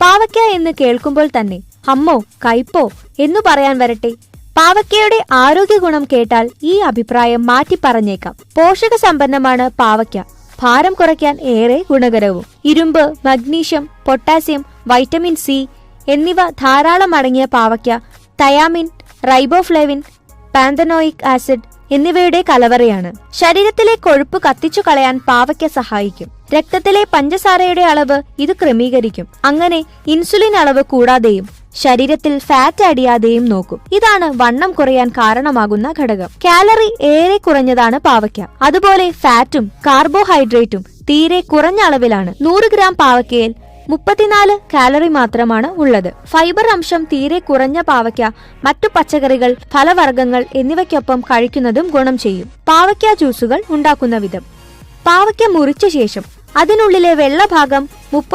പാവയ്ക്ക എന്ന് കേൾക്കുമ്പോൾ തന്നെ അമ്മോ കയ്പോ എന്നു പറയാൻ വരട്ടെ. പാവയ്ക്കയുടെ ആരോഗ്യ ഗുണം കേട്ടാൽ ഈ അഭിപ്രായം മാറ്റി പറഞ്ഞേക്കാം. പോഷക സമ്പന്നമാണ് പാവയ്ക്ക. ഭാരം കുറയ്ക്കാൻ ഏറെ ഗുണകരവും. ഇരുമ്പ്, മഗ്നീഷ്യം, പൊട്ടാസ്യം, വൈറ്റമിൻ സി എന്നിവ ധാരാളം അടങ്ങിയ പാവയ്ക്ക തയാമിൻ, റൈബോഫ്ലേവിൻ, പാന്തനോയിക് ആസിഡ് എന്നിവയുടെ കലവറയാണ്. ശരീരത്തിലെ കൊഴുപ്പ് കത്തിച്ചു കളയാൻ പാവയ്ക്ക സഹായിക്കും. രക്തത്തിലെ പഞ്ചസാരയുടെ അളവ് ഇത് ക്രമീകരിക്കും. അങ്ങനെ ഇൻസുലിൻ അളവ് കൂടാതെയും ശരീരത്തിൽ ഫാറ്റ് അടിയാതെയും നോക്കും. ഇതാണ് വണ്ണം കുറയാൻ കാരണമാകുന്ന ഘടകം. കാലറി ഏറെ കുറഞ്ഞതാണ് പാവയ്ക്ക. അതുപോലെ ഫാറ്റും കാർബോഹൈഡ്രേറ്റും തീരെ കുറഞ്ഞ അളവിലാണ്. 100 ഗ്രാം പാവയ്ക്കയിൽ 34 കാലറി മാത്രമാണ് ഉള്ളത്. ഫൈബർ അംശം തീരെ കുറഞ്ഞ പാവയ്ക്ക മറ്റു പച്ചക്കറികൾ, ഫലവർഗ്ഗങ്ങൾ എന്നിവയ്ക്കൊപ്പം കഴിക്കുന്നതും ഗുണം ചെയ്യും. പാവയ്ക്ക ജ്യൂസുകൾ ഉണ്ടാക്കുന്ന വിധം: പാവയ്ക്ക മുറിച്ച ശേഷം അതിനുള്ളിലെ വെള്ള ഭാഗം 30